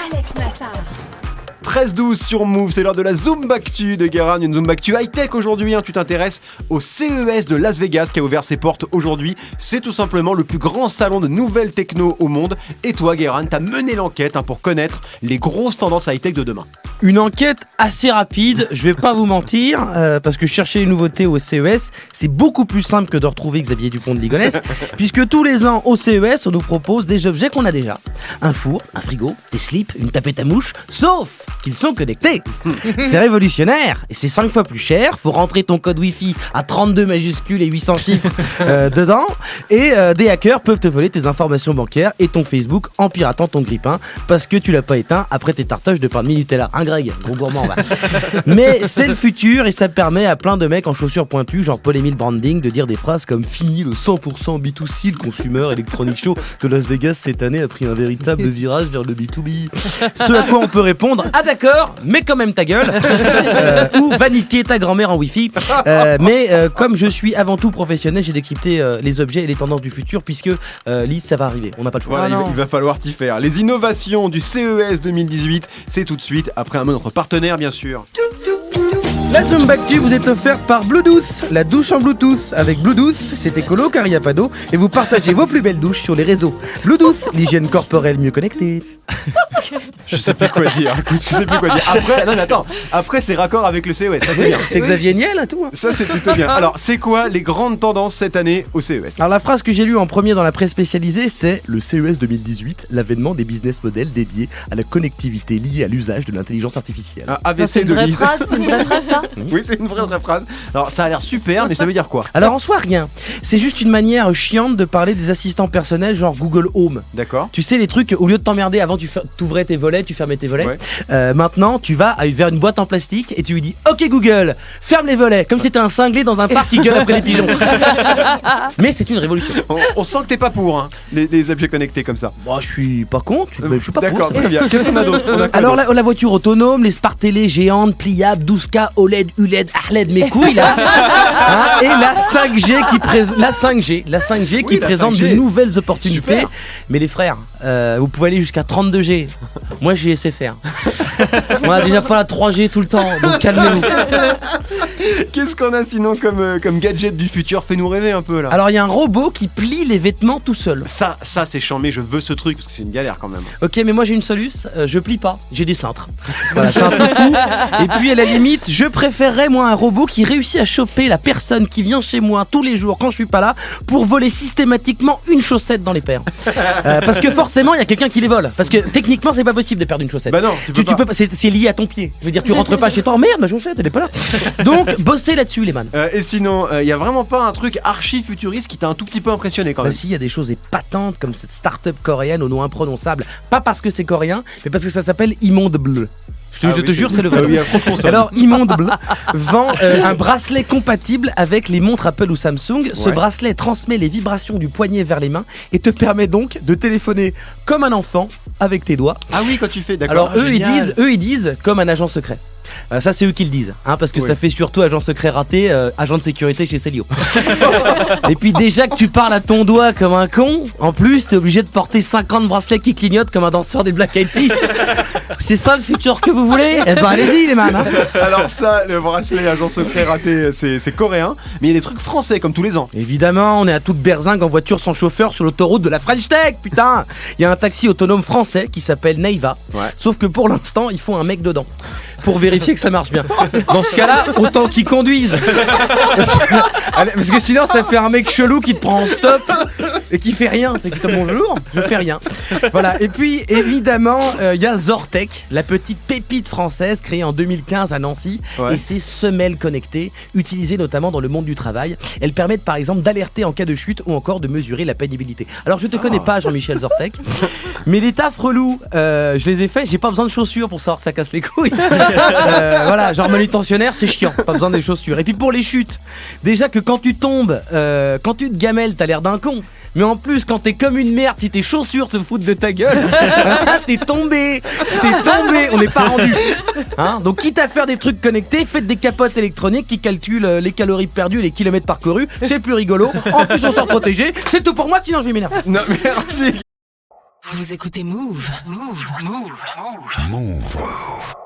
Alex Nassar. 13-12 sur Move, c'est l'heure de la Zoombactu de Guérin, une Zoombactu high-tech aujourd'hui. Tu t'intéresses au CES de Las Vegas qui a ouvert ses portes aujourd'hui. C'est tout simplement le plus grand salon de nouvelles techno au monde. Et toi, Guérin, t'as mené l'enquête pour connaître les grosses tendances high-tech de demain. Une enquête assez rapide, je vais pas vous mentir, parce que chercher les nouveautés au CES, c'est beaucoup plus simple que de retrouver Xavier Dupont de Ligonnès, puisque tous les ans au CES, on nous propose des objets qu'on a déjà. Un four, un frigo, des slips, une tapette à mouche, sauf qu'ils sont connectés. C'est révolutionnaire, et c'est 5 fois plus cher, faut rentrer ton code Wi-Fi à 32 majuscules et 800 chiffres dedans, et des hackers peuvent te voler tes informations bancaires et ton Facebook en piratant ton grille-pain, parce que tu l'as pas éteint après tes tartages de pain de Nutella. Greg, gros gourmand, va. Mais c'est le futur et ça permet à plein de mecs en chaussures pointues, genre Paul-Émile Branding, de dire des phrases comme fini le 100% B2C, le Consumer Electronic Show de Las Vegas cette année a pris un véritable virage vers le B2B. Ce à quoi on peut répondre, ah d'accord, mais quand même ta gueule, ou va niquer ta grand-mère en Wi-Fi. Mais comme je suis avant tout professionnel, j'ai décrypté les objets et les tendances du futur, puisque Lise, ça va arriver, on n'a pas le choix. Voilà, il va falloir t'y faire. Les innovations du CES 2018, c'est tout de suite après un mot de notre partenaire, bien sûr. La Zoombactu vous est offerte par Bluetooth, la douche en Bluetooth. Avec Bluetooth, c'est écolo car il n'y a pas d'eau et vous partagez vos plus belles douches sur les réseaux. Bluetooth, l'hygiène corporelle mieux connectée. Je sais plus quoi dire. Après, non mais attends, après c'est raccord avec le CES, ça c'est bien. C'est Xavier Niel à tout. Ça c'est plutôt bien. Alors, c'est quoi les grandes tendances cette année au CES? Alors la phrase que j'ai lue en premier dans la presse spécialisée, c'est le CES 2018, l'avènement des business models dédiés à la connectivité liée à l'usage de l'intelligence artificielle. ABC de Lise. C'est une vraie phrase, ça. Oui, c'est une vraie phrase. Alors, ça a l'air super, mais ça veut dire quoi? Alors en soi, rien. C'est juste une manière chiante de parler des assistants personnels genre Google Home. D'accord. Tu sais, les trucs, au lieu de t'emmerder, avant tu ouvrais tes volets, tu fermais tes volets. Ouais. Maintenant, tu vas vers une boîte en plastique et tu lui dis OK Google, ferme les volets, comme si t'étais un cinglé dans un parc qui gueule après les pigeons. Mais c'est une révolution. On sent que t'es pas pour les objets connectés comme ça. Bon, je suis pas contre, je suis pas D'accord, pour. très bien. Qu'est-ce qu'on a d'autre? Alors la voiture autonome, les smart télé géantes, pliables, 12K, OLED, ULED, ARLED, mes couilles là. Hein, et la 5G qui présente 5G. de nouvelles opportunités. Super. Mais les frères, vous pouvez aller jusqu'à 32G. Moi j'ai laissé faire. On a déjà pas la 3G tout le temps, donc calmez-vous. Qu'est-ce qu'on a sinon comme gadget du futur? Fais-nous rêver un peu là. Alors il y a un robot qui plie les vêtements tout seul. Ça c'est chambé, je veux ce truc parce que c'est une galère quand même. Ok, mais moi j'ai une soluce, je plie pas, j'ai des cintres. Voilà, c'est un peu fou. Et puis à la limite, je préférerais moi un robot qui réussit à choper la personne qui vient chez moi tous les jours quand je suis pas là pour voler systématiquement une chaussette dans les paires. Parce que forcément il y a quelqu'un qui les vole. Parce que techniquement c'est pas possible de perdre une chaussette. Bah non, tu peux pas. C'est lié à ton pied. Je veux dire, tu rentres pas chez toi, oh merde, ma chaussette elle est pas là. Donc bossez là-dessus les man. Et sinon, il y a vraiment pas un truc archi futuriste qui t'a un tout petit peu impressionné quand Bah même? si, il y a des choses épatantes comme cette start-up coréenne au nom imprononçable, pas parce que c'est coréen, mais parce que ça s'appelle Immonde Bleu. Je te jure, c'est le vrai. Oui, il y a trop de consonnes. Alors, Immonde Bleu vend un bracelet compatible avec les montres Apple ou Samsung. Ce bracelet transmet les vibrations du poignet vers les mains et te permet donc de téléphoner comme un enfant avec tes doigts. Ah oui, quand tu fais, d'accord. Alors ils disent comme un agent secret. Ça c'est eux qui le disent, hein, parce que ça fait surtout agent secret raté, agent de sécurité chez Célio. Et puis déjà que tu parles à ton doigt comme un con, en plus t'es obligé de porter 50 bracelets qui clignotent comme un danseur des Black Eyed Peas. C'est ça le futur que vous voulez? Eh ben allez-y les man, hein. Alors ça, le bracelet agent secret raté, c'est coréen, mais il y a des trucs français comme tous les ans. Évidemment, on est à toute berzingue en voiture sans chauffeur sur l'autoroute de la French Tech, putain. Il y a un taxi autonome français qui s'appelle Naïva, sauf que pour l'instant il faut un mec dedans pour vérifier que ça marche bien. Dans ce cas-là, autant qu'ils conduisent. Parce que sinon ça fait un mec chelou qui te prend en stop et qui fait rien. C'est que bonjour, je fais rien. Voilà. Et puis évidemment, il y a Zortech, la petite pépite française créée en 2015 à Nancy, et ses semelles connectées, utilisées notamment dans le monde du travail. Elles permettent par exemple d'alerter en cas de chute ou encore de mesurer la pénibilité. Alors je te connais pas, Jean-Michel Zortech, Mais les tafs relous, je les ai faits, j'ai pas besoin de chaussures pour savoir que ça casse les couilles. Voilà, genre manutentionnaire, c'est chiant, pas besoin des chaussures. Et puis pour les chutes, déjà que quand tu tombes, quand tu te gamelles, t'as l'air d'un con. Mais en plus, quand t'es comme une merde, si tes chaussures te foutent de ta gueule, t'es tombé, on n'est pas rendu. Hein, donc quitte à faire des trucs connectés, faites des capotes électroniques qui calculent les calories perdues et les kilomètres parcourus, c'est plus rigolo. En plus, on sort protégé. C'est tout pour moi, sinon je vais m'énerver. Non, merci. Vous écoutez Move. Move. Move. Move. Move.